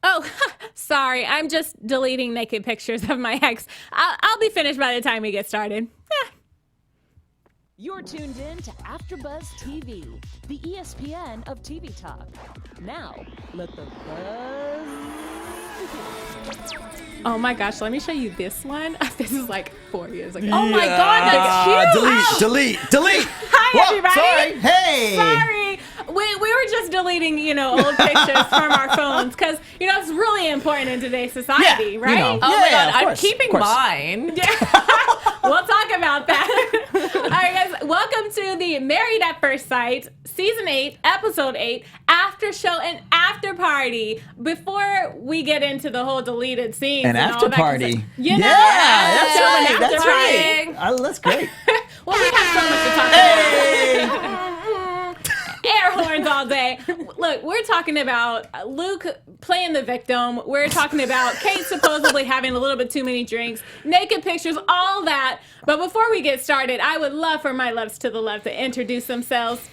Oh, sorry. I'm just deleting naked pictures of my ex. I'll be finished by the time we get started. You're tuned in to AfterBuzz TV, the ESPN of TV talk. Now, let the buzz begin. Oh my gosh, let me show you this one. This is like 4 years ago. Oh my God, that's cute. Delete. Hi, everybody. Sorry. Hey. Sorry. We were just deleting, old pictures from our phones because, it's really important in today's society, Yeah, right? Oh my God, I'm course, keeping mine. We'll talk about that. All right, guys, welcome to the Married at First Sight, Season 8, Episode 8, After Show and After Party. Before we get into the whole deleted scenes An and after all that party. kind of stuff, That's show right. and after That's party. right. That's great. Well, we have so much to talk about. Air horns all day. Look, we're talking about Luke playing the victim. We're talking about Kate supposedly having a little bit too many drinks, naked pictures, all that. But before we get started, I would love for my loves to the left to introduce themselves.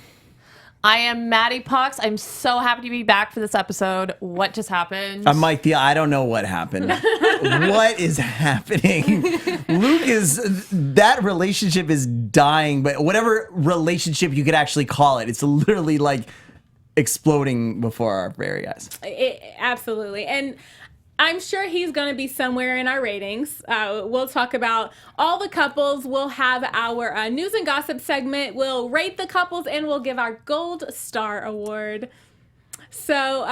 I am Maddie Pocks. I'm so happy to be back for this episode. What just happened? I'm Mike Thieling. I don't know what happened. What is happening? That relationship is dying, but whatever relationship you could actually call it, it's literally like exploding before our very eyes. Absolutely. And I'm sure he's going to be somewhere in our ratings. We'll talk about all the couples. We'll have our news and gossip segment. We'll rate the couples and we'll give our Gold Star Award. So,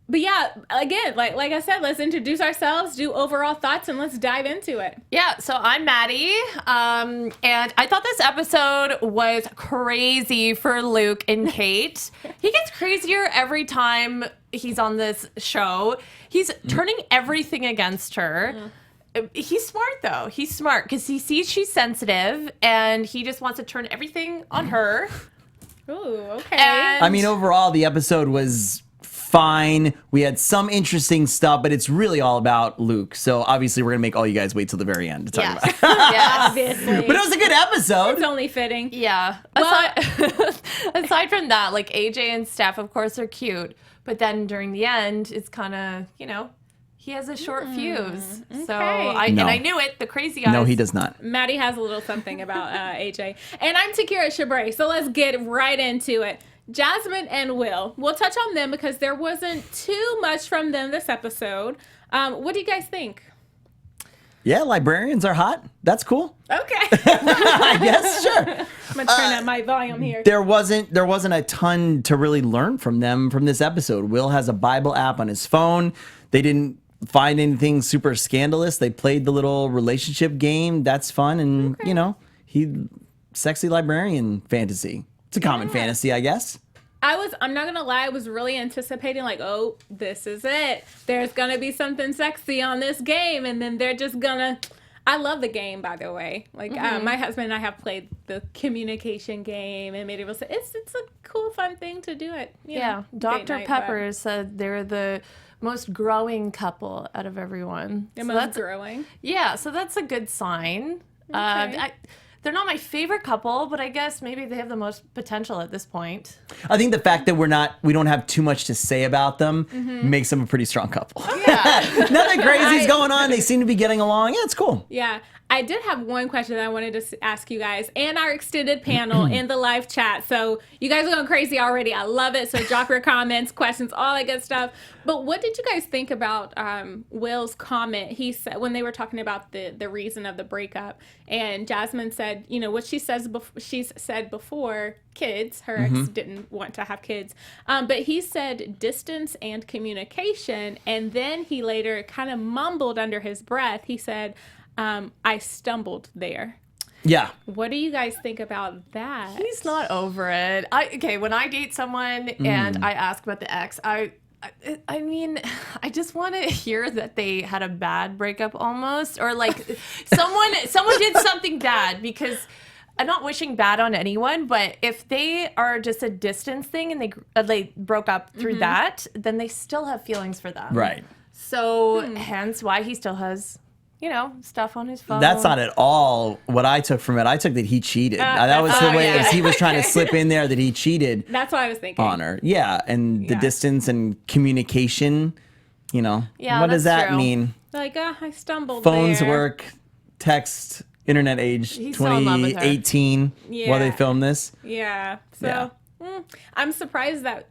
but yeah, again, like I said, let's introduce ourselves, do overall thoughts, and let's dive into it. Yeah, so I'm Maddie, and I thought this episode was crazy for Luke and Kate. He gets crazier every time he's on this show. He's turning everything against her. He's smart, though. He's smart because he sees she's sensitive, and he just wants to turn everything on her. Ooh, okay. And I mean, overall, the episode was fine. We had some interesting stuff, but it's really all about Luke. So obviously, we're going to make all you guys wait till the very end to talk about it. Yes. Obviously. But it was a good episode. It's only fitting. Yeah. Well- Aside from that, like AJ and Steph, of course, are cute. But then during the end, it's kind of, he has a short fuse. So okay. No. And I knew it, the crazy eyes. No, he does not. Maddie has a little something about AJ. And I'm Takira Shabrae, so let's get right into it. Jasmine and Will. We'll touch on them because there wasn't too much from them this episode. What do you guys think? Yeah, librarians are hot. That's cool. Okay. I guess, sure. I'm going to turn up my volume here. There wasn't a ton to really learn from them from this episode. Will has a Bible app on his phone. They didn't find anything super scandalous. They played the little relationship game. That's fun. And, sexy librarian fantasy. It's a common fantasy, I guess. I'm not going to lie, I was really anticipating oh, this is it. There's going to be something sexy on this game. And then they're just going to... I love the game, by the way. My husband and I have played the communication game and made it real. It's a cool, fun thing to do it. Dr. Pepper said they're the most growing couple out of everyone. The most growing. Yeah, so that's a good sign. Okay. They're not my favorite couple, but I guess maybe they have the most potential at this point. I think the fact that we don't have too much to say about them makes them a pretty strong couple. Yeah. Nothing crazy's going on. They seem to be getting along. Yeah, it's cool. Yeah. I did have one question that I wanted to ask you guys and our extended panel in the live chat. So you guys are going crazy already. I love it. So drop your comments, questions, all that good stuff. But what did you guys think about Will's comment? He said when they were talking about the reason of the breakup, and Jasmine said, what she's said before, kids. Her ex didn't want to have kids, but he said distance and communication, and then he later kind of mumbled under his breath. He said, I stumbled there. Yeah. What do you guys think about that? He's not over it. When I date someone and I ask about the ex, I mean, I just want to hear that they had a bad breakup almost, or someone did something bad, because I'm not wishing bad on anyone, but if they are just a distance thing and they broke up through that, then they still have feelings for them. Right. So hence why he still has stuff on his phone. That's not at all what I took from it. I took that he cheated. That was the way as he was trying to slip in there that he cheated. That's what I was thinking. On her. Yeah, and the distance and communication, Yeah, what does that's that true. mean? Like, I stumbled Phones there. work, text, internet age, He's so in love with her. 2018 while they filmed this. Yeah. So I'm surprised that,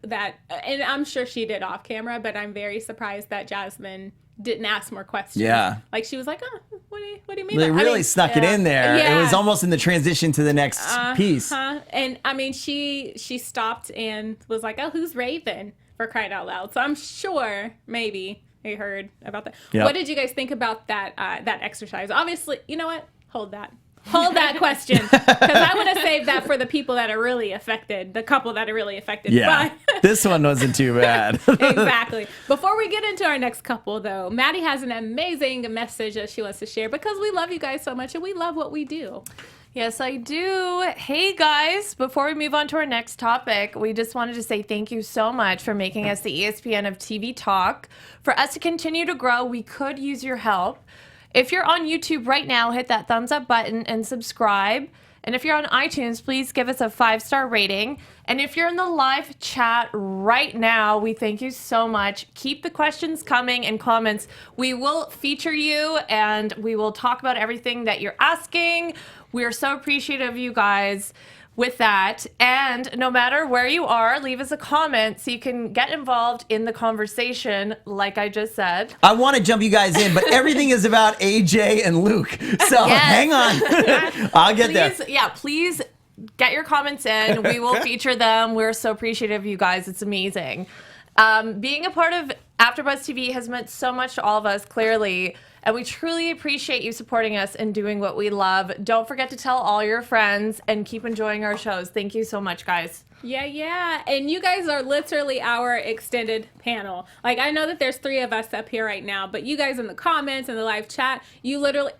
and I'm sure she did off camera, but I'm very surprised that Jasmine didn't ask more questions. Yeah. Like she was like, oh, what do you mean? They really snuck it in there. Yeah. It was almost in the transition to the next piece. And I mean, she stopped and was like, oh, who's Raven, for crying out loud. So I'm sure maybe they heard about that. Yep. What did you guys think about that exercise? Obviously, you know what? Hold that question, because I want to save that for the people that are really affected, the couple that are really affected. Yeah, this one wasn't too bad. Exactly. Before we get into our next couple, though, Maddie has an amazing message that she wants to share because we love you guys so much and we love what we do. Yes, I do. Hey, guys, before we move on to our next topic, we just wanted to say thank you so much for making us the ESPN of TV Talk. For us to continue to grow, we could use your help. If you're on YouTube right now, hit that thumbs up button and subscribe. And if you're on iTunes, please give us a 5-star rating. And if you're in the live chat right now, we thank you so much. Keep the questions coming and comments. We will feature you and we will talk about everything that you're asking. We are so appreciative of you guys with that. And no matter where you are, leave us a comment so you can get involved in the conversation, like I just said. I want to jump you guys in, but everything is about AJ and Luke. So hang on. I'll get there. Yeah, please get your comments in. We will feature them. We're so appreciative of you guys. It's amazing. Being a part of AfterBuzz TV has meant so much to all of us, clearly. And we truly appreciate you supporting us and doing what we love. Don't forget to tell all your friends and keep enjoying our shows. Thank you so much, guys. Yeah. And you guys are literally our extended panel. Like, I know that there's 3 of us up here right now, but you guys in the comments and the live chat, you literally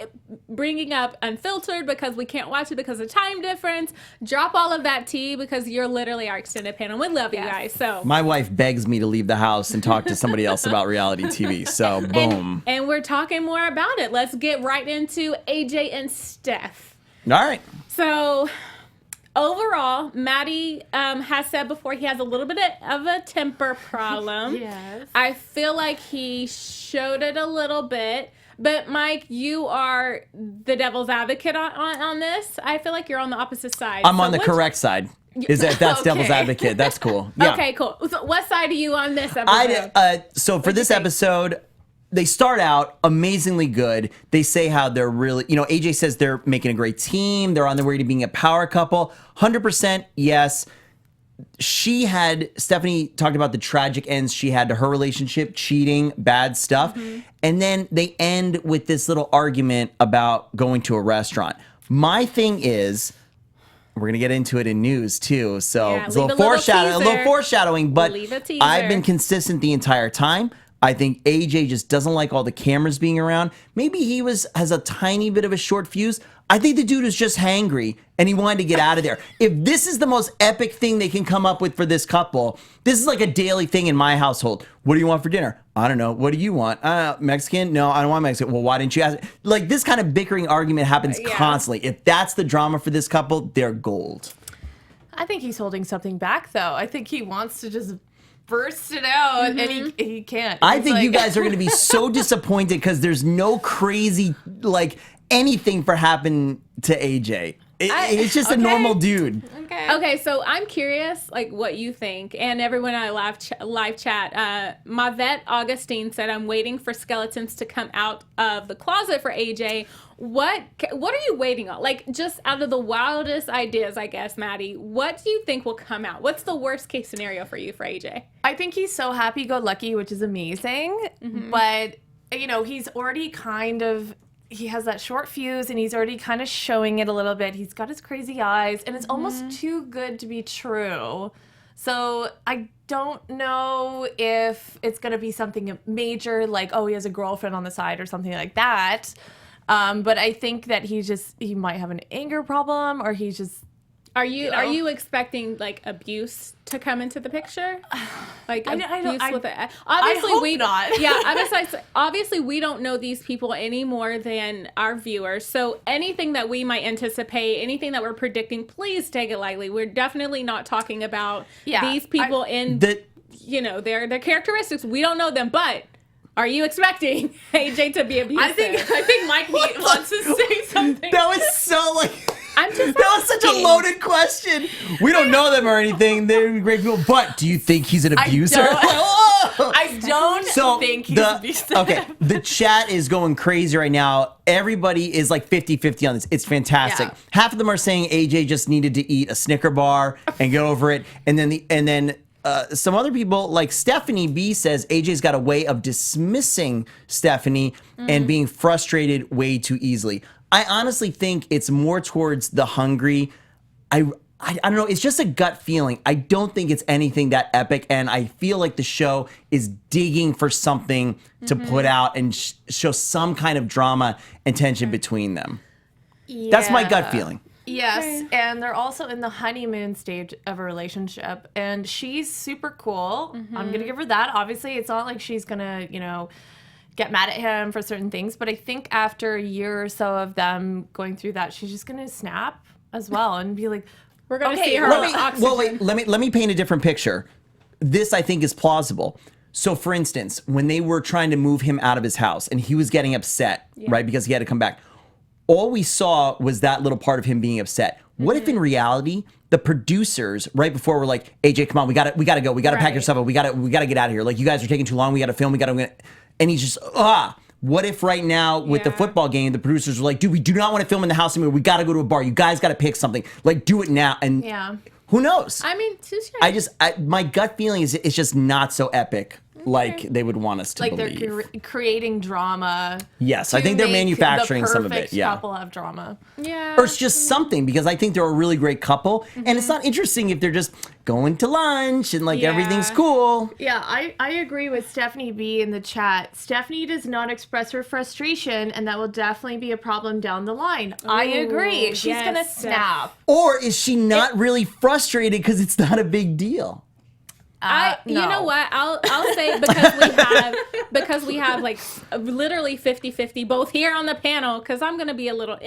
bringing up Unfiltered because we can't watch it because of time difference. Drop all of that tea because you're literally our extended panel. We love you guys. So my wife begs me to leave the house and talk to somebody else about reality TV. So boom. And we're talking more about it. Let's get right into AJ and Steph. All right. So overall, Maddie has said before he has a little bit of a temper problem. Yes. I feel like he showed it a little bit. But Mike, you are the devil's advocate on this. I feel like you're on the opposite side. I'm on the correct side. Is that's Okay. devil's advocate? That's cool. Yeah. Okay, cool. So what side are you on this episode? So for this episode, they start out amazingly good. They say how they're really, AJ says they're making a great team. They're on their way to being a power couple. 100% yes. Stephanie talked about the tragic ends she had to her relationship, cheating, bad stuff. Mm-hmm. And then they end with this little argument about going to a restaurant. My thing is, we're going to get into it in news too. So it's a little foreshadowing, but I've been consistent the entire time. I think AJ just doesn't like all the cameras being around. Maybe he has a tiny bit of a short fuse. I think the dude is just hangry and he wanted to get out of there. If this is the most epic thing they can come up with for this couple, this is like a daily thing in my household. What do you want for dinner? I don't know. What do you want? Mexican? No, I don't want Mexican. Well, why didn't you ask? Like, this kind of bickering argument happens constantly. If that's the drama for this couple, they're gold. I think he's holding something back, though. I think he wants to just burst it out, and he can't. I think you guys are going to be so disappointed because there's no crazy, anything for happening to AJ. It's just a normal dude. Okay, so I'm curious, what you think, and everyone in our live chat. My vet Augustine said, "I'm waiting for skeletons to come out of the closet for AJ." What are you waiting on? Just out of the wildest ideas, I guess, Maddie. What do you think will come out? What's the worst case scenario for you for AJ? I think he's so happy-go-lucky, which is amazing. Mm-hmm. But he's already he has that short fuse and he's already kind of showing it a little bit. He's got his crazy eyes and it's almost too good to be true. So I don't know if it's going to be something major, he has a girlfriend on the side or something like that. But I think that he might have an anger problem or he's just Are you expecting like abuse to come into the picture? Like abuse with it. Obviously, hope not. Yeah, obviously we don't know these people any more than our viewers. So anything that we might anticipate, anything that we're predicting, please take it lightly. We're definitely not talking about these people their characteristics. We don't know them, but are you expecting AJ to be abusive? I think Mike wants to say something. That was so like. I'm just that was such a loaded question. We don't know them or anything. They're great people. But do you think he's an abuser? I don't think he's abusive. Okay, the chat is going crazy right now. Everybody is like 50-50 on this. It's fantastic. Yeah. Half of them are saying AJ just needed to eat a Snicker bar and get over it. And then some other people, like Stephanie B, says AJ's got a way of dismissing Stephanie and being frustrated way too easily. I honestly think it's more towards the hungry. I don't know. It's just a gut feeling. I don't think it's anything that epic. And I feel like the show is digging for something to put out and show some kind of drama and tension between them. Yeah. That's my gut feeling. Yes, and they're also in the honeymoon stage of a relationship, and she's super cool. I'm gonna give her that. Obviously, it's not like she's gonna, get mad at him for certain things, but I think after a year or so of them going through that, she's just gonna snap as well and be like, we're gonna see her. Let me paint a different picture. This I think is plausible. So, for instance, when they were trying to move him out of his house and he was getting upset, right, because he had to come back. All we saw was that little part of him being upset. What if in reality, the producers right before were like, AJ, come on, we gotta go. We gotta pack your stuff up. We gotta get out of here. Like, you guys are taking too long. We gotta film. And he's just, What if right now with the football game, the producers were like, dude, we do not want to film in the house anymore. We gotta go to a bar. You guys gotta pick something. Like, do it now. And who knows? I mean, touche. My gut feeling is it's just not so epic. Like they would want us to believe. Like they're creating drama. Yes, I think they're manufacturing some of it. Yeah, couple have drama. Yeah, or it's just something because I think they're a really great couple, and it's not interesting if they're just going to lunch and like everything's cool. Yeah, I agree with Stephanie B in the chat. Stephanie does not express her frustration, and that will definitely be a problem down the line. I agree. She's gonna snap. Or is she not really frustrated because it's not a big deal? No. You know what? I'll say because we have like literally 50-50 both here on the panel because I'm gonna be a little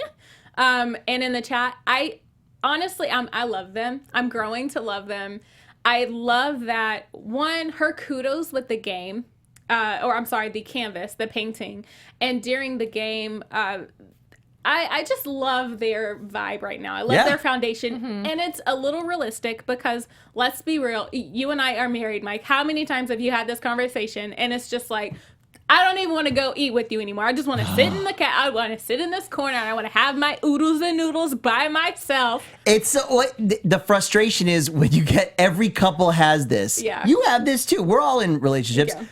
and in the chat. I honestly I love them. I'm growing to love them. I love that her kudos with the game, the canvas, the painting, and during the game. I just love their vibe right now. I love their foundation. And it's a little realistic because, let's be real, you and I are married, Mike. How many times have you had this conversation? And it's just like, I don't even want to go eat with you anymore. I just want to sit in I want to sit in this corner. And I want to have my oodles and noodles by myself. It's what the frustration is when you get every couple has this. Yeah. You have this too. We're all in relationships. Yeah.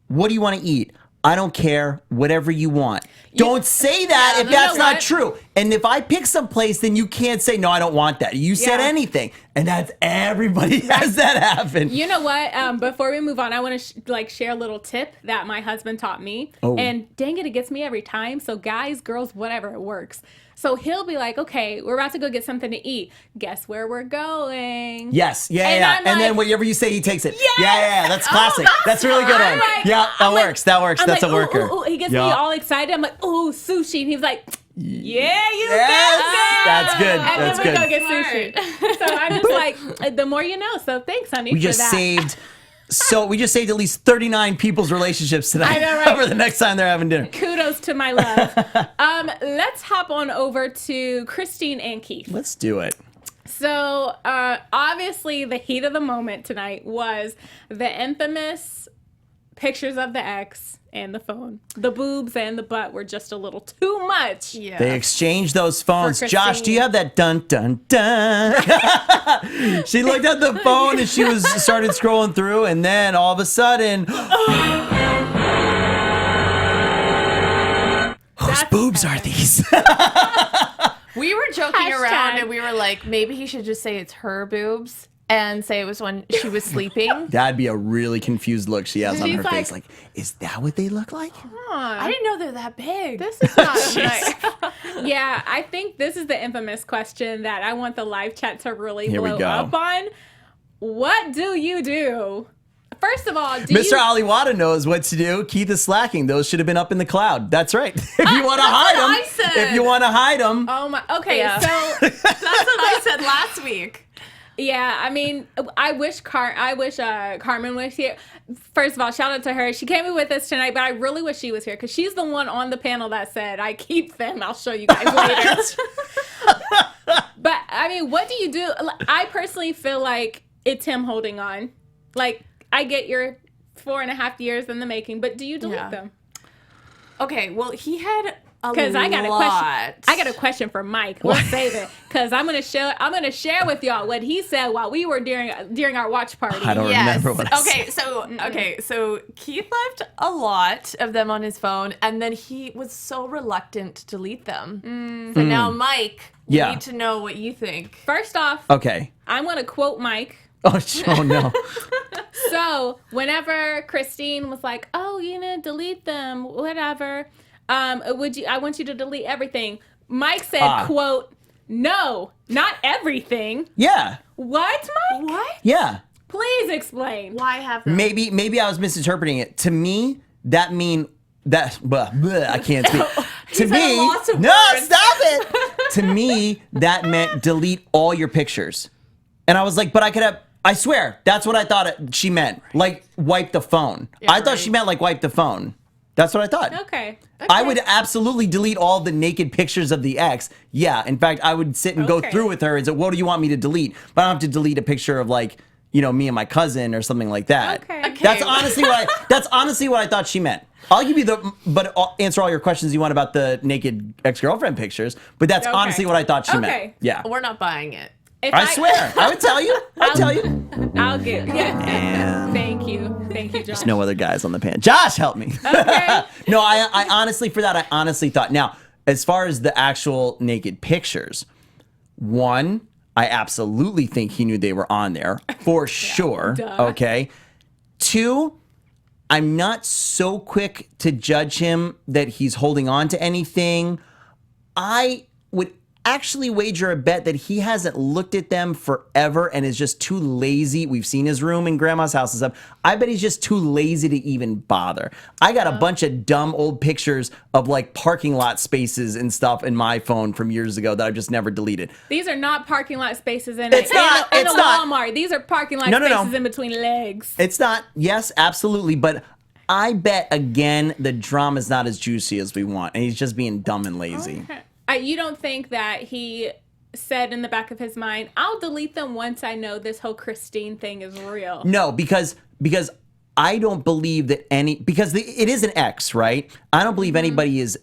What do you want to eat? I don't care. Whatever you want. Don't say that if that's not true. And if I pick some place, then you can't say, no, I don't want that. You said anything. And that's everybody has that happen. You know what? Before we move on, I want to share a little tip that my husband taught me. Oh. And dang it gets me every time. So guys, girls, whatever, it works. So he'll be like, okay, we're about to go get something to eat. Guess where we're going? Yes. Yeah. And then whatever you say, he takes it. Yes! Yeah. That's classic. That's a really good one. Like, that works. That works. That's a worker. Ooh. He gets me all excited. I'm like, ooh, sushi. And he's like, yeah, you got it. That's good. And that's then we good. go get sushi. So I'm just like, the more you know. So thanks, honey, we just saved at least 39 people's relationships tonight. I know, right? For the next time they're having dinner. Kudos to my love. Let's hop on over to Kristine and Keith. Let's do it. So obviously the heat of the moment tonight was the infamous pictures of the ex and the phone. The boobs and the butt were just a little too much. Yeah. They exchanged those phones. Josh, do you have that dun dun dun? She looked at the phone and she started scrolling through, and then all of a sudden, whose boobs are these? We were joking around and we were like, maybe he should just say it's her boobs. and say it was when she was sleeping. That'd be a really confused look she has on She's her face. Like, is that what they look like? I didn't know they're that big. This is not nice. Yeah, I think this is the infamous question that I want the live chat to really Here we blow go. up on. What do you do? First of all, do Mr. you... Aliwada knows what to do. Keith is slacking. Those should have been up in the cloud. That's right. If you want to hide them, I said. if you want to hide them, Oh my. Okay, Yeah. so That's what I said last week. yeah, I mean, I wish Carmen was here. First of all, shout out to her. She can't be with us tonight, but I really wish she was here because she's the one on the panel that said, "I keep them. I'll show you guys later." But I mean, what do you do? I personally feel like it's him holding on. Like, I get your 4.5 years in the making, but do you delete Yeah. them? Okay, well, he had a lot. Because I got a question. I got a question for Mike. Let's save it because I'm gonna share with y'all what he said while we were during our watch party. I don't remember what I said. Okay, so Keith left a lot of them on his phone, and then he was so reluctant to delete them. So now, Mike, we Yeah. need to know what you think. First off, Okay. I'm gonna quote Mike. Oh no. So whenever Kristine was like, "Oh, delete them, whatever," I want you to delete everything. Mike said, "Quote, no, not everything." Yeah. What, Mike? What? Yeah. Please explain. Why have them? Maybe I was misinterpreting it. To me, that I can't speak. To He's me, had lots of no, words. stop it. To me, that meant delete all your pictures. And I was like, but I could have. I swear, that's what I thought she meant. Like, wipe the phone. I thought she meant like wipe the phone. That's what I thought. Okay. I would absolutely delete all the naked pictures of the ex. Yeah. In fact, I would sit and go Okay. through with her and say, what do you want me to delete? But I don't have to delete a picture of like, me and my cousin or something like that. Okay. That's honestly what I thought she meant. I'll give you I'll answer all your questions you want about the naked ex-girlfriend pictures, but that's Okay. honestly what I thought she meant. Okay. Yeah. We're not buying it. If I swear. I would tell you. I'd tell you. I'll get. Yeah. And Thank you, Josh. no other guys on the pan. Josh, help me. Okay. No, I honestly, for that, I honestly thought. Now, as far as the actual naked pictures, one, I absolutely think he knew they were on there for sure. duh. Okay. Two, I'm not so quick to judge him that he's holding on to anything. I would actually wager a bet that he hasn't looked at them forever and is just too lazy. We've seen his room in grandma's house and stuff. I bet he's just too lazy to even bother. I got a bunch of dumb old pictures of like parking lot spaces and stuff in my phone from years ago that I've just never deleted. These are not parking lot spaces in It's not, in it's a not. Walmart. These are parking lot No, no, no. spaces in between legs. It's not, yes, absolutely, but I bet again the drama's not as juicy as we want and he's just being dumb and lazy. You don't think that he said in the back of his mind, "I'll delete them once I know this whole Kristine thing is real"? No, because I don't believe that it is an ex, right? I don't believe anybody is.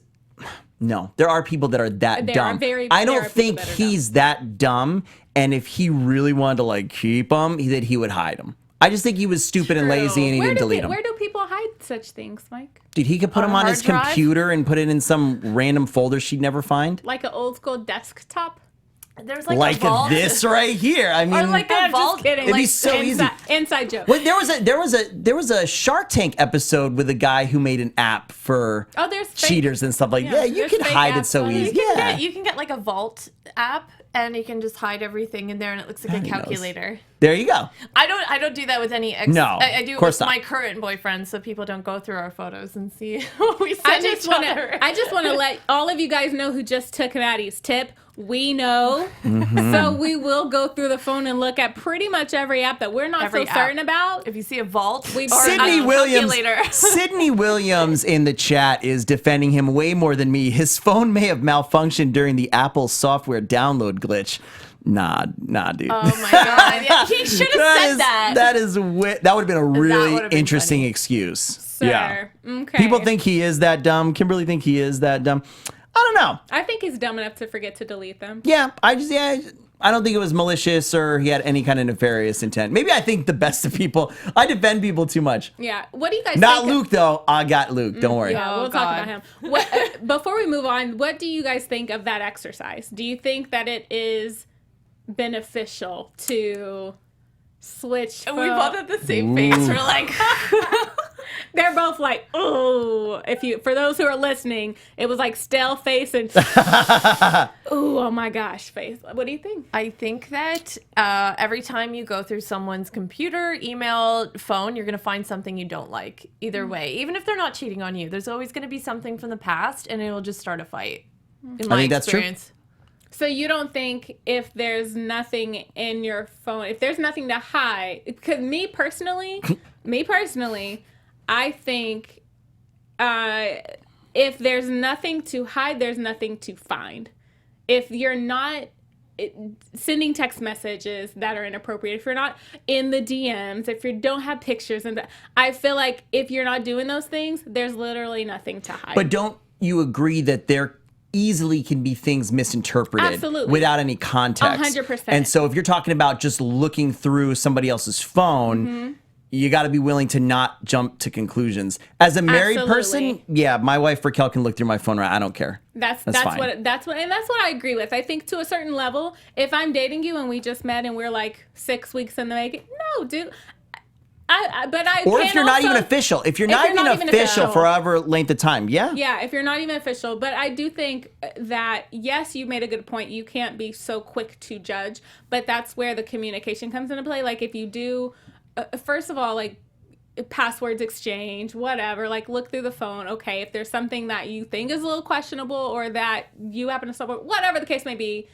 No, there are people that are that There dumb. are very- I there don't are people think that are he's that dumb. And if he really wanted to like keep them, that he would hide them. I just think he was stupid and lazy and he didn't delete them. Where do people hide such things, Mike? Dude, he could put them on his hard drive? computer and put it in some random folder she'd never find. Like an old school desktop? There's Like a vault. this right here. I mean, Or like a I'm vault. just kidding. It'd be Like, so easy. Inside joke. well, there was a Shark Tank episode with a guy who made an app for Oh, there's fake- cheaters and stuff like yeah, that. You there's can fake hide it apps so on it. easy. You Yeah. You can get like a vault app, and you can just hide everything in there, and it looks like a Who knows? calculator. There you go. I don't do that with any ex. No, I do of it course with not. my current boyfriend, so people don't go through our photos and see what we send I just each other. want to let all of you guys know who just took Maddie's tip. We know, Mm-hmm. so we will go through the phone and look at pretty much every app that we're not Every so app. certain about. If you see a vault, or Sydney a Williams. calculator. Sydney Williams in the chat is defending him way more than me. His phone may have malfunctioned during the Apple software download glitch. Nah, dude. Oh my god! Yeah, he should have said that. That would have been a really would've been interesting funny. excuse. Sir. Okay. People think he is that dumb. Kimberly think he is that dumb. I don't know. I think he's dumb enough to forget to delete them. Yeah, I don't think it was malicious or he had any kind of nefarious intent. Maybe I think the best of people. I defend people too much. Yeah. What do you guys Not think? Luke though. I got Luke. Don't worry. Yeah, Oh, we'll talk God. about him. What, before we move on, what do you guys think of that exercise? Do you think that it is beneficial to switch. And we both had the same face. We're like, They're both like, oh. For those who are listening, it was like stale face and oh my gosh face. What do you think? I think that every time you go through someone's computer, email, phone, you're going to find something you don't like. Either way, even if they're not cheating on you, there's always going to be something from the past, and it will just start a fight. In my think that's true. experience. So you don't think if there's nothing in your phone, if there's nothing to hide, because me personally, I think if there's nothing to hide, there's nothing to find. If you're not sending text messages that are inappropriate, if you're not in the DMs, if you don't have pictures, and I feel like if you're not doing those things, there's literally nothing to hide. But don't you agree that there easily can be things misinterpreted Absolutely. without any context? 100%. And so if you're talking about just looking through somebody else's phone, you got to be willing to not jump to conclusions. As a married Absolutely. person, yeah, my wife Raquel can look through my phone. I don't care. That's fine. what I agree with. I think to a certain level, if I'm dating you and we just met and we're like 6 weeks in the making, no, dude. Or if you're not even official. If you're not even official for however length of time, yeah. Yeah, if you're not even official. But I do think that, yes, you made a good point. You can't be so quick to judge. But that's where the communication comes into play. Like if you do, first of all, like passwords exchange, whatever, like look through the phone. Okay, if there's something that you think is a little questionable or that you happen to support, whatever the case may be,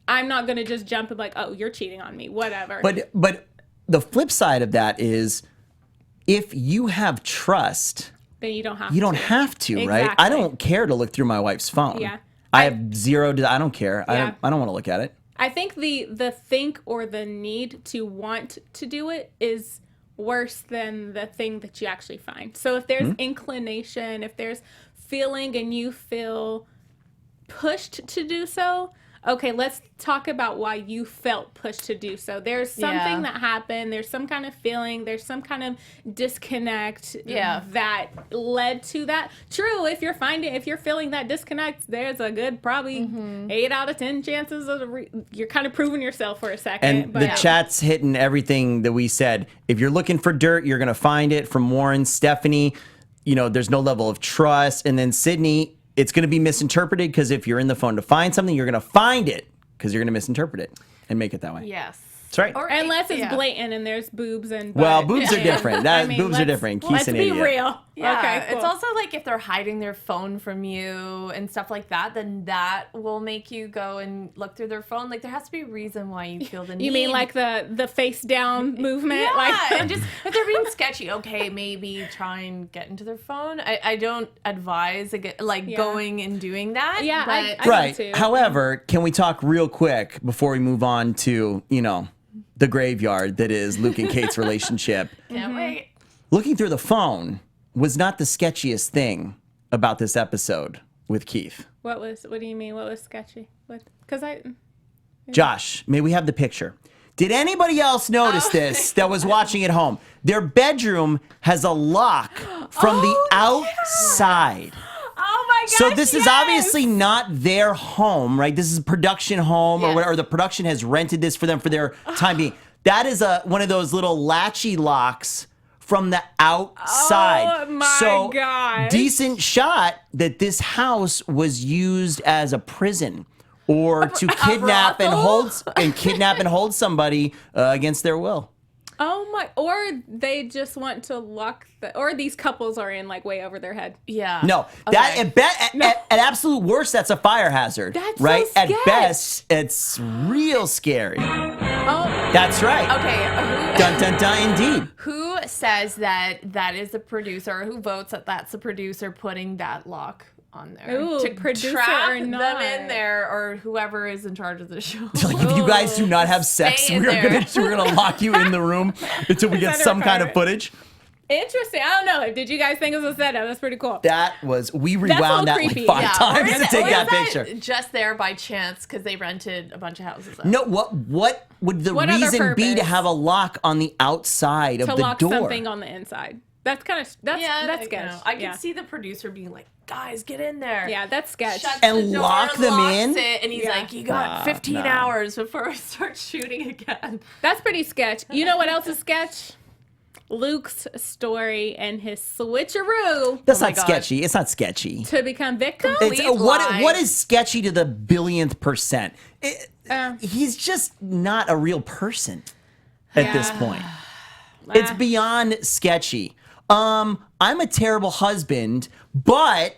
I'm not going to just jump and be like, oh, you're cheating on me, whatever. But the flip side of that is if you have trust, then you don't have to, right? Exactly. I don't care to look through my wife's phone. Yeah. I have zero, I don't care. Yeah. I don't want to look at it. I think the think or the need to want to do it is worse than the thing that you actually find. So if there's inclination, if there's feeling and you feel pushed to do so, okay, let's talk about why you felt pushed to do so. There's something that happened. There's some kind of feeling. There's some kind of disconnect that led to that. True, if you're feeling that disconnect, there's a good probably 8 out of 10 chances of you're kind of proving yourself for a second. And the chat's hitting everything that we said. If you're looking for dirt, you're going to find it. From Warren, Stephanie, there's no level of trust. And then Sydney, it's going to be misinterpreted because if you're in the phone to find something, you're going to find it because you're going to misinterpret it and make it that way. Yes. That's right. Or unless it's blatant and there's boobs and butt. Well, boobs are different. Boobs are different. Keith's Let's an be idiot. real. Yeah, Okay, cool. It's also like if they're hiding their phone from you and stuff like that, then that will make you go and look through their phone. Like there has to be a reason why you feel the need. You mean like the face down movement? Yeah, Like and just if they're being sketchy, okay, maybe try and get into their phone. I don't advise going and doing that. Yeah, but I Right. do too. However, can we talk real quick before we move on to, the graveyard that is Luke and Kate's relationship? can't wait. Looking through the phone was not the sketchiest thing about this episode with Keith. What do you mean? What was sketchy? Josh, may we have the picture? Did anybody else notice this that was watching at home? Their bedroom has a lock from the outside. Oh my gosh. So this is obviously not their home, right? This is a production home or whatever. The production has rented this for them for their time being. That is one of those little latchy locks from the outside. Oh my gosh. Decent shot that this house was used as a prison or to kidnap and hold somebody against their will. Oh my! Or they just want to lock or these couples are in like way over their head. Yeah. No, that at absolute worst, that's a fire hazard. That's right. so At best, it's real scary. Oh, That's right. Okay. Dun dun dun. Indeed. Who says that is the producer? Who votes that that's the producer putting that lock on there Ooh, to producer trap or them not. in there, or whoever is in charge of the show? Like if you guys do not have sex, Stay in we're gonna lock you in the room until we get that a some kind of requirement? footage. interesting. I don't know. Did you guys think it was a setup? That's pretty cool. We a rewound little that creepy. like 5 Yeah, times or to is take or that is picture. just there by chance because they rented a bunch of houses. No, what would the What other reason be to purpose? have a lock on the outside of To the lock door? something on the inside. That's kind of that's I sketch. know. I can see the producer being like, "Guys, get in there." Yeah, that's sketch. Shuts And the door, lock them locks in? it, and he's Yeah. like, "You got 15 hours before we start shooting again." That's pretty sketch. You know what else is sketch? Luke's story and his switcheroo That's Oh my not God. sketchy. It's not sketchy. to become victim. It's Complete lie. what is sketchy to the billionth percent? He's just not a real person at this point. It's beyond sketchy. I'm a terrible husband, but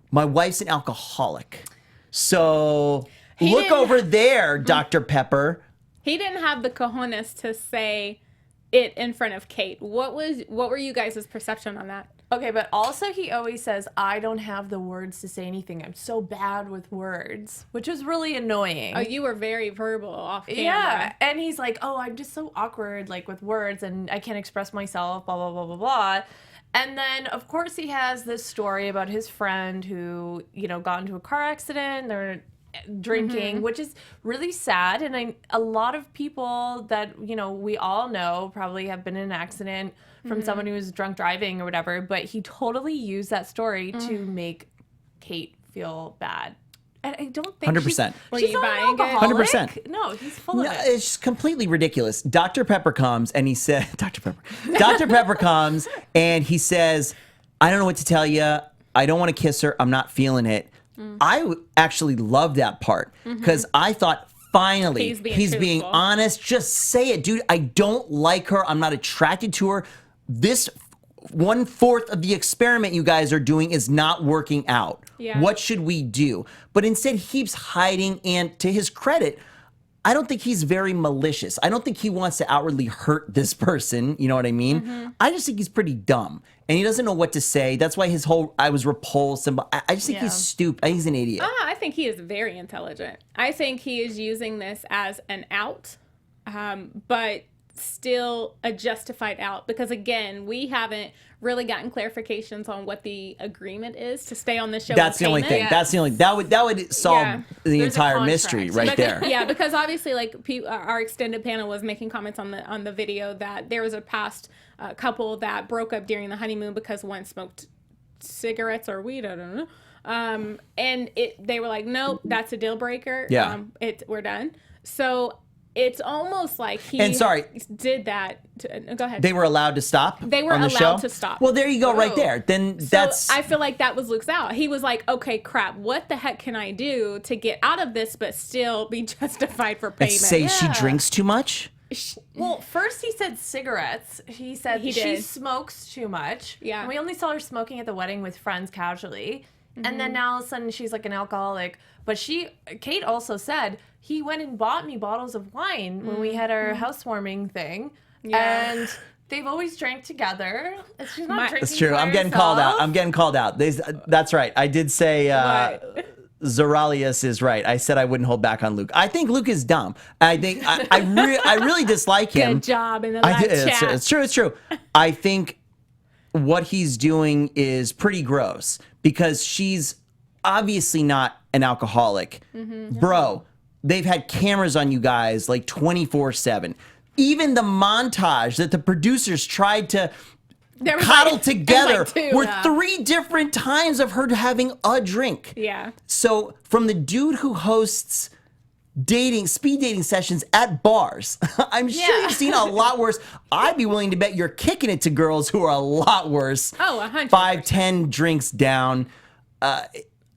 my wife's an alcoholic. So look didn't- over there, Dr. Pepper. He didn't have the cojones to say it in front of Kate. What were you guys' perception on that? Okay, but also he always says, "I don't have the words to say anything. I'm so bad with words," which is really annoying. Oh, you were very verbal off camera. Yeah, and he's like, "Oh, I'm just so awkward, like with words, and I can't express myself, blah, blah, blah, blah, blah." And then, of course, he has this story about his friend who, got into a car accident. They're drinking, which is really sad. And a lot of people that, we all know probably have been in an accident from someone who was drunk driving or whatever. But he totally used that story to make Kate feel bad. And I don't think 100%. Were she's you not an buying it? alcoholic. 100%. No, he's full of No, it. it's completely ridiculous. Dr. Pepper comes and he said, Dr. Pepper comes and he says, "I don't know what to tell you. I don't want to kiss her. I'm not feeling it." I actually love that part because I thought, finally, He's being truthful. honest. Just say it, dude. I don't like her. I'm not attracted to her. This 1/4 of the experiment you guys are doing is not working out. Yeah. What should we do? But instead, he keeps hiding. And to his credit, I don't think he's very malicious. I don't think he wants to outwardly hurt this person. You know what I mean? I just think he's pretty dumb. And he doesn't know what to say. That's why his whole, I was repulsed. And I just think he's stupid. He's an idiot. I think he is very intelligent. I think he is using this as an out, but still a justified out because, again, we haven't really gotten clarifications on what the agreement is to stay on the show. That's with the only payment. thing. That's the only, that would solve Yeah. the There's a entire contract. mystery right there. Yeah, because obviously, like our extended panel was making comments on the video that there was a past couple that broke up during the honeymoon because one smoked cigarettes or weed. I don't know. And they were like, "Nope, that's a deal breaker. Yeah. We're done." So it's almost like he And sorry. did that. Go ahead. They were allowed to stop. They were on the allowed show? to stop. Well, there you go, right Oh. there. Then So that's I feel like that was Luke's out. He was like, "Okay, crap. What the heck can I do to get out of this, but still be justified for and payment?" say she Yeah. drinks too much. Well, first he said cigarettes. He said He she did. smokes too much. Yeah. And we only saw her smoking at the wedding with friends casually. And Mm-hmm. then now all of a sudden she's like an alcoholic. But Kate also said he went and bought me bottles of wine when we had our housewarming thing. Mm-hmm. Yeah. And they've always drank together. And she's not drinking That's true. by I'm getting called out. herself. I'm getting called out. That's right. I did say What? Zoralius is right. I said I wouldn't hold back on Luke. I think Luke is dumb. I think I really dislike him. Good job in the I live did, chat. it's true. It's true. I think what he's doing is pretty gross because she's obviously not an alcoholic. Bro, they've had cameras on you guys like 24/7. Even the montage that the producers tried to There was coddle like- together like two. were Yeah. 3 different times of her having a drink. Yeah. So from the dude who hosts speed dating sessions at bars, I'm sure Yeah. you've seen a lot worse. I'd be willing to bet you're kicking it to girls who are a lot worse. Oh, 100%. 5-10 drinks down.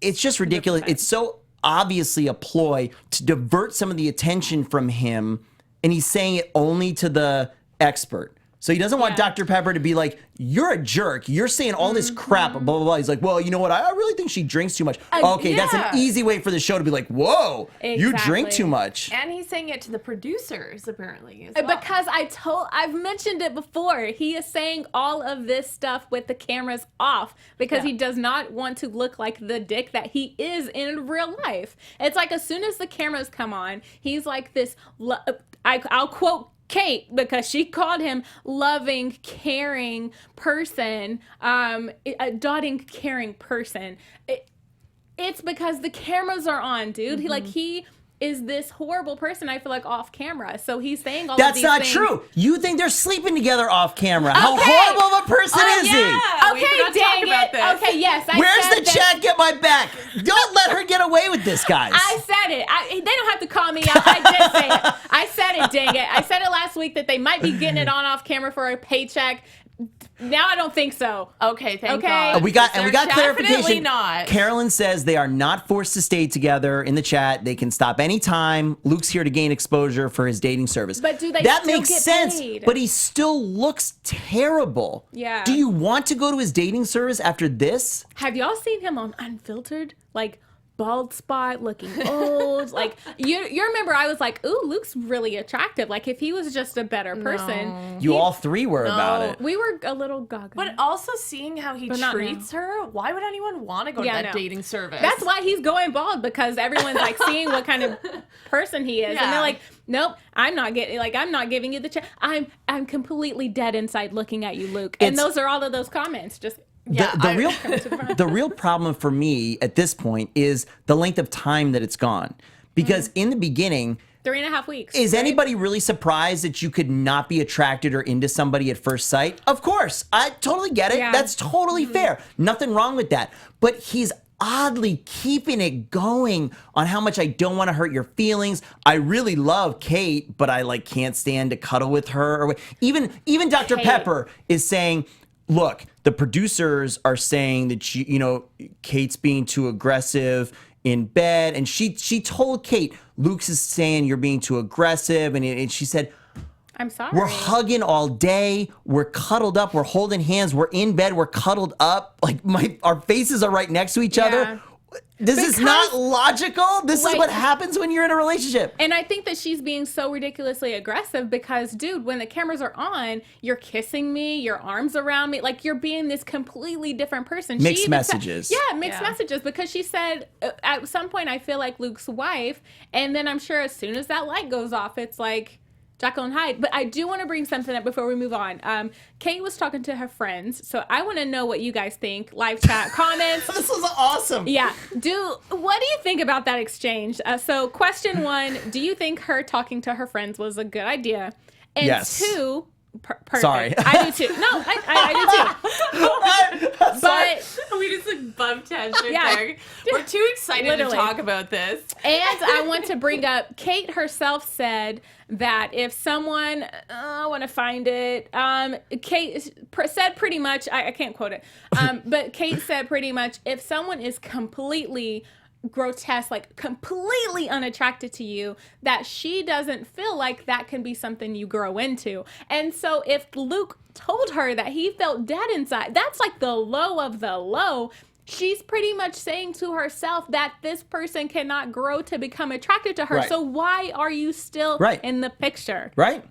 It's just ridiculous. 100%. It's so obviously a ploy to divert some of the attention from him, and he's saying it only to the expert. So he doesn't want Yeah. Dr. Pepper to be like, "You're a jerk. You're saying all this crap, blah, blah, blah." He's like, "Well, you know what? I really think she drinks too much." Okay, that's yeah. an easy way for the show to be like, "Whoa, you drink Exactly. too much." And he's saying it to the producers, apparently. As well. Because I've mentioned it before. He is saying all of this stuff with the cameras off because Yeah. he does not want to look like the dick that he is in real life. It's like as soon as the cameras come on, he's like this. I'll quote Kate because she called him loving, caring person, a doting, caring person. It's because the cameras are on, dude. He is this horrible person, I feel like, off camera. So he's saying all of That's these not things. true. You think they're sleeping together off camera. How Okay. horrible of a person is he? We Okay, forgot to dang talk about it. this. Okay, yes. Where's said the that- chat? Get my back. Don't let her get away with this, guys. I said it. They don't have to call me out. I did say it. I said it, dang it. I said it last week that they might be getting it on off camera for a paycheck. Now I don't think so. Okay, thank Okay. God. we got They're clarification. Definitely not. Carolyn says they are not forced to stay together in the chat. They can stop anytime. Luke's here to gain exposure for his dating service. But do they that still makes get sense. paid? But he still looks terrible. Yeah. Do you want to go to his dating service after this? Have y'all seen him on Unfiltered? Like, bald spot, looking old. Like, you remember I was like, ooh, Luke's really attractive. Like, if he was just a better person. You all three were about it. We were a little gaga. But also seeing how he But not treats her, why would anyone want to go to Yeah, that no. dating service? That's why he's going bald, because everyone's like seeing what kind of person he is, and Yeah. they're like, "Nope, I'm not giving you the chance. I'm completely dead inside looking at you, Luke." And It's- those are all of those comments. Just The real problem for me at this point is the length of time that it's gone. Because in the beginning, 3.5 weeks. is right? anybody really surprised that you could not be attracted or into somebody at first sight? Of course. I totally get it. Yeah. That's totally fair. Nothing wrong with that. But he's oddly keeping it going on how much I don't want to hurt your feelings. I really love Kate, but I can't stand to cuddle with her. Or even Dr. Kate. Pepper is saying, look, the producers are saying that Kate's being too aggressive in bed, and she told Kate, Luke's is saying you're being too aggressive, and she said, I'm sorry. we're hugging all day, we're cuddled up, we're holding hands, we're in bed, we're cuddled up, our faces are right next to each other. This is not logical. This is what happens when you're in a relationship. And I think that she's being so ridiculously aggressive because, dude, when the cameras are on, you're kissing me, your arms around me, like you're being this completely different person. Mixed She even messages. Mixed messages, because she said at some point, I feel like Luke's wife, and then I'm sure as soon as that light goes off, it's like Jekyll and Hyde. But I do want to bring something up before we move on. Kate was talking to her friends, so I want to know what you guys think. Live chat, comments. This was awesome. Yeah. What do you think about that exchange? So question 1, do you think her talking to her friends was a good idea? And Yes. 2, perfect. Sorry. I do too. No, I do too. But we just bumped tangent Yeah. there. We're too excited Literally. to talk about this. And I want to bring up, Kate herself said that if someone, I want to find it, Kate said pretty much, I can't quote it, but Kate said pretty much, if someone is completely grotesque, like completely unattracted to you, that she doesn't feel like that can be something you grow into. And so if Luke told her that he felt dead inside, that's like the low of the low. She's pretty much saying to herself that this person cannot grow to become attracted to her. Right. So why are you still Right. in the picture? Right?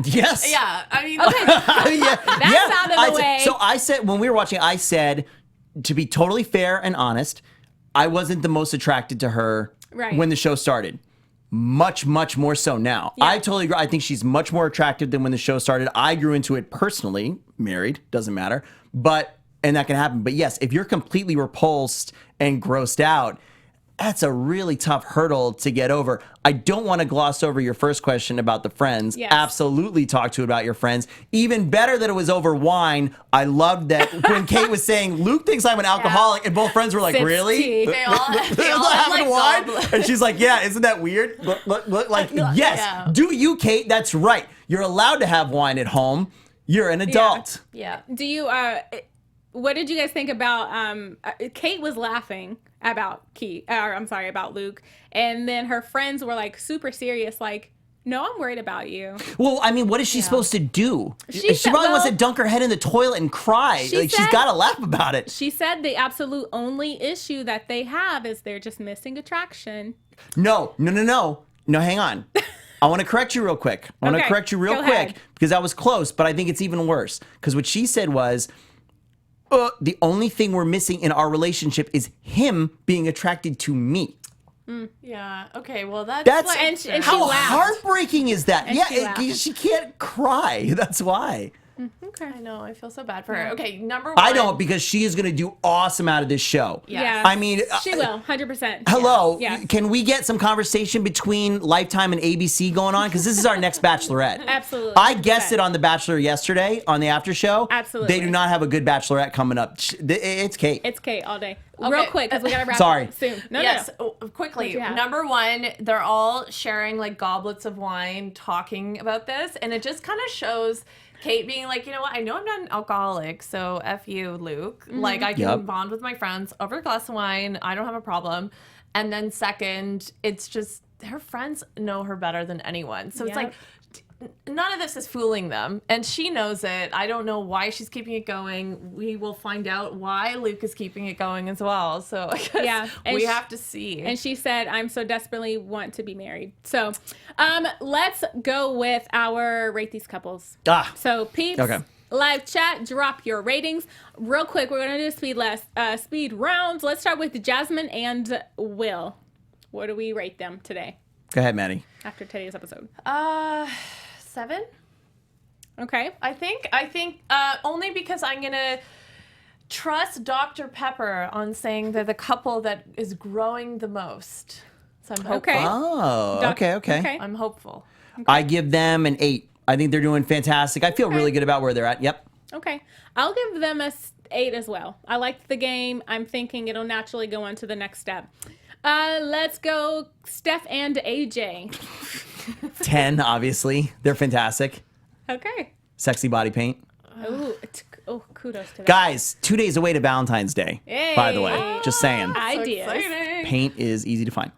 Yes. Yeah, I mean, That's out of the way. So I said, when we were watching, I said, to be totally fair and honest, I wasn't the most attracted to her Right. when the show started. Much, much more so now. Yeah. I totally agree. I think she's much more attractive than when the show started. I grew into it personally, married, doesn't matter. And that can happen. But yes, if you're completely repulsed and grossed out, that's a really tough hurdle to get over. I don't want to gloss over your first question about the friends. Yes. Absolutely talk to about your friends. Even better that it was over wine. I loved that when Kate was saying, Luke thinks I'm an alcoholic, and both friends were like, Sips really? tea. they all having have wine? goblets. And she's like, yeah, isn't that weird? Look, like, yes, Yeah. do you, Kate? That's right. You're allowed to have wine at home. You're an adult. Yeah. Do you, what did you guys think about, Kate was laughing about about Luke. And then her friends were like super serious, like, no, I'm worried about you. Well, I mean, what is she supposed to do? She said- probably wants to well, dunk her head in the toilet and cry. She She's said- got to laugh about it. She said the absolute only issue that they have is they're just missing attraction. No, hang on. I want to correct you real quick. Okay, go quick ahead. because I was close, but I think it's even worse. Because what she said was, the only thing we're missing in our relationship is him being attracted to me. Yeah. Okay. Well, that's That's like, and she how laughed. heartbreaking is that? And Yeah, she laughed. she can't cry. That's why. Okay. I know. I feel so bad for her. Okay, number 1. I don't, because she is going to do awesome out of this show. Yeah. I mean, She will, 100%. hello. Yeah. Can we get some conversation between Lifetime and ABC going on? Because this is our next Bachelorette. Absolutely. I guessed it on The Bachelor yesterday on the after show. Absolutely. They do not have a good Bachelorette coming up. It's Kate. It's Kate all day. Okay. Real quick, because we got to wrap Sorry. up soon. No, yes, no. quickly. What do you have? Number 1, they're all sharing like goblets of wine, talking about this, and it just kind of shows Kate being like, you know what? I know I'm not an alcoholic, so F you, Luke. Like, I can bond with my friends over a glass of wine. I don't have a problem. And then second, it's just her friends know her better than anyone. So it's like, none of this is fooling them. And she knows it. I don't know why she's keeping it going. We will find out why Luke is keeping it going as well. So I guess we have to see. And she said, I'm so desperately want to be married. So let's go with our Rate These Couples. So peeps, live chat, drop your ratings. Real quick, we're going to do speed rounds. Let's start with Jasmine and Will. What do we rate them today? Go ahead, Maddie. After today's episode. 7. Okay. I think only because I'm gonna trust Dr. Pepper on saying they're the couple that is growing the most. So I'm hopeful. Okay. Oh, okay. I'm hopeful. I give them an 8. I think they're doing fantastic. I feel really good about where they're at. Yep. Okay. I'll give them a 8 as well. I liked the game. I'm thinking it'll naturally go on to the next step. Let's go Steph and AJ. 10, obviously. They're fantastic. Okay. Sexy body paint. Oh, kudos to that. Guys, 2 days away to Valentine's Day, by the way. Hey. Just saying. Ideas. Paint is easy to find.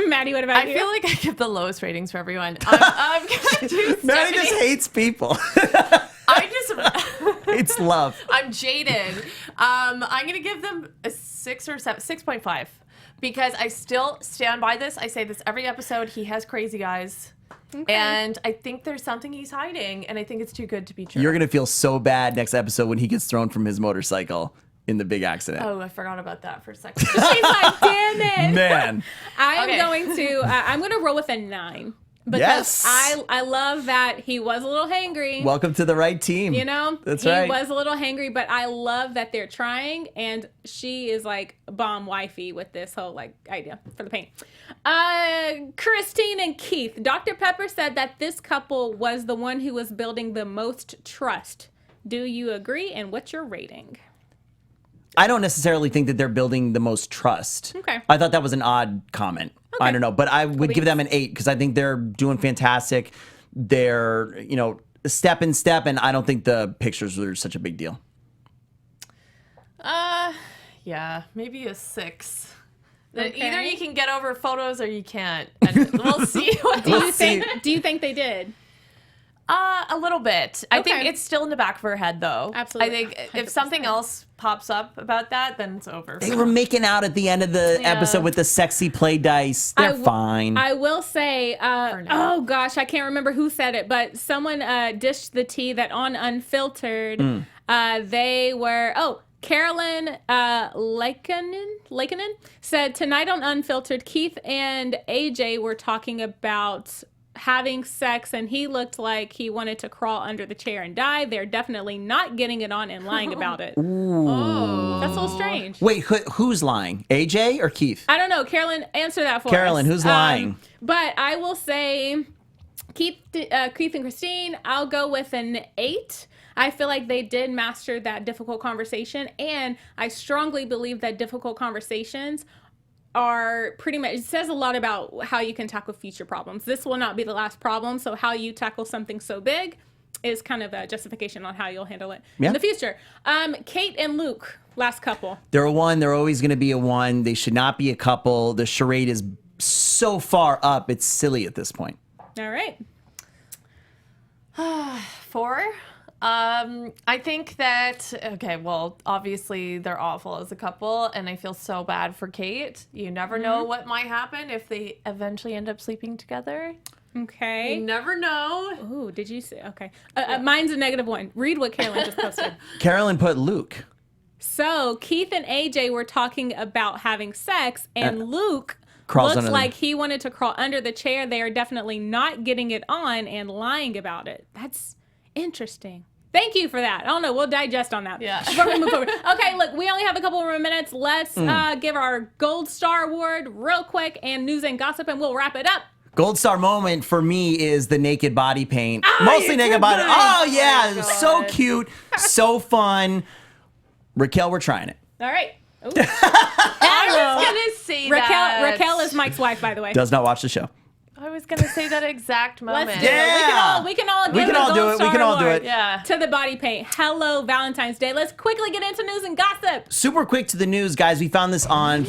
Maddie, what about I you? feel like I give the lowest ratings for everyone. I'm gonna do Maddie just hates people. It's love. I'm jaded. I'm gonna give them a 6 or 7, 6.5, because I still stand by this. I say this every episode. He has crazy eyes. Okay. And I think there's something he's hiding, and I think it's too good to be true. You're going to feel so bad next episode when he gets thrown from his motorcycle in the big accident. Oh, I forgot about that for a second. She's like, damn it. Man. I'm going to roll with a 9. Because Yes. I love that he was a little hangry. Welcome to the right team. You know, That's he right. was a little hangry, but I love that they're trying, and she is like bomb wifey with this whole like idea for the paint. Kristine and Keith. Dr. Pepper said that this couple was the one who was building the most trust. Do you agree? And what's your rating? I don't necessarily think that they're building the most trust. Okay. I thought that was an odd comment. I don't know, but I would give them an 8 because I think they're doing fantastic. They're, step in step, and I don't think the pictures are such a big deal. Yeah, maybe a 6. Okay. Either you can get over photos or you can't. And we'll see. Do you think they did? A little bit. I think Okay. it's still in the back of her head, though. Absolutely. I think if 100%. something else pops up about that, then it's over. They were making out at the end of the episode with the sexy play dice. They're fine. I will say, now. oh gosh, I can't remember who said it, but someone dished the tea that on Unfiltered, they were, Carolyn Lakeinen said, tonight on Unfiltered, Keith and AJ were talking about having sex, and he looked like he wanted to crawl under the chair and die. They're definitely not getting it on and lying about it. Oh. That's a little strange. Wait, who's lying? AJ or Keith? I don't know. Carolyn, answer that for us. Carolyn, who's lying? But I will say Keith and Kristine, I'll go with an 8. I feel like they did master that difficult conversation, and I strongly believe that difficult conversations are pretty much, it says a lot about how you can tackle future problems. This will not be the last problem, so how you tackle something so big is kind of a justification on how you'll handle it in the future. Kate and Luke, last couple. They're a 1. They're always going to be a 1. They should not be a couple. The charade is so far up, it's silly at this point. All right. 4. I think that, obviously they're awful as a couple, and I feel so bad for Kate. You never know what might happen if they eventually end up sleeping together. Okay. You never know. Ooh, did you say? Okay. Mine's a -1. Read what Carolyn just posted. Carolyn put Luke. So Keith and AJ were talking about having sex, and Luke Crawls looks under like he wanted to crawl under the chair. They are definitely not getting it on and lying about it. That's interesting. Thank you for that. I don't know. We'll digest on that. Yeah. Before we move forward. Okay, look, we only have a couple more minutes. Let's give our Gold Star Award real quick and news and gossip, and we'll wrap it up. Gold star moment for me is the naked body paint. Oh, Mostly you naked did body. that. Oh, yeah. Oh my So God. cute. So fun. Raquel, we're trying it. All right. Ooh. I was gonna say that. Raquel is Mike's wife, by the way. Does not watch the show. I was gonna say that exact moment. Let's do it. Yeah. We can all We give can a all do Gold it. We Star can all do Award it. Yeah. to the body paint. Hello, Valentine's Day. Let's quickly get into news and gossip. Super quick to the news, guys. We found this on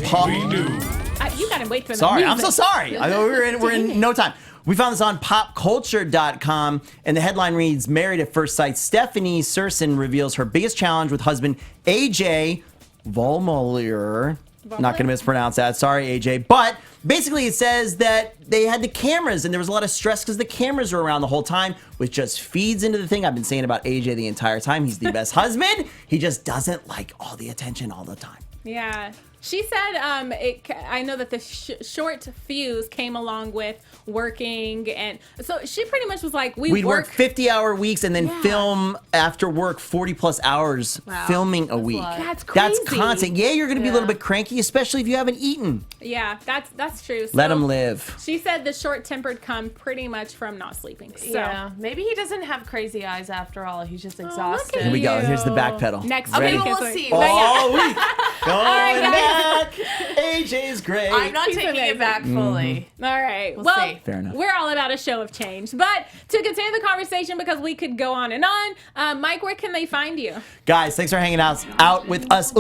You gotta wait for the Sorry, music. I'm so sorry. I know we're in no time. We found this on popculture.com, and the headline reads, Married at First Sight, Stephanie Surson reveals her biggest challenge with husband AJ Volmolier. Not going to mispronounce that. Sorry, AJ. But basically, it says that they had the cameras, and there was a lot of stress because the cameras were around the whole time, which just feeds into the thing I've been saying about AJ the entire time. He's the best husband. He just doesn't like all the attention all the time. Yeah. She said, I know that the short fuse came along with working. And so she pretty much was like, We'd work 50-hour weeks and then Yeah. film after work 40-plus hours filming a week. lot. That's That's crazy. constant. Yeah, you're going to be a little Yeah. bit cranky, especially if you haven't eaten. Yeah, that's true. Let So him live. She said the short-tempered come pretty much from not sleeping. So Yeah. Maybe he doesn't have crazy eyes after all. He's just look at exhausted. Here we go. you. Here's the back pedal. Next Okay, week well, is we'll when- see. But yeah. All week. Going right, back. AJ's great. I'm not He's taking amazing. it back fully. All right. We'll well, see. Fair enough. We're all about a show of change. But to continue the conversation, because we could go on and on, Mike, where can they find you? Guys, thanks for hanging out with us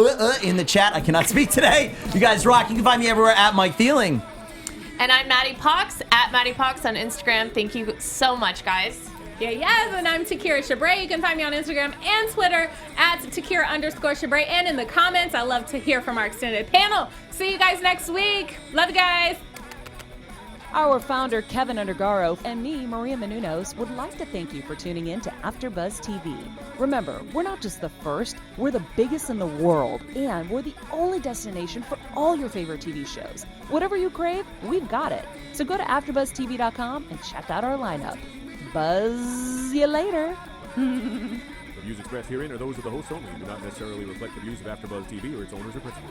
in the chat. I cannot speak today. You guys rock. You can find me everywhere at Mike Thieling. And I'm Maddie Pocks, at Maddie Pocks on Instagram. Thank you so much, guys. Yes, and I'm Takira Shabrae. You can find me on Instagram and Twitter at Takira_Shabrae. And in the comments, I love to hear from our extended panel. See you guys next week. Love you guys. Our founder, Kevin Undergaro, and me, Maria Menounos, would like to thank you for tuning in to AfterBuzz TV. Remember, we're not just the first, we're the biggest in the world, and we're the only destination for all your favorite TV shows. Whatever you crave, we've got it. So go to AfterBuzzTV.com and check out our lineup. Buzz you later. The views expressed herein are those of the hosts only and do not necessarily reflect the views of AfterBuzz TV or its owners or principals.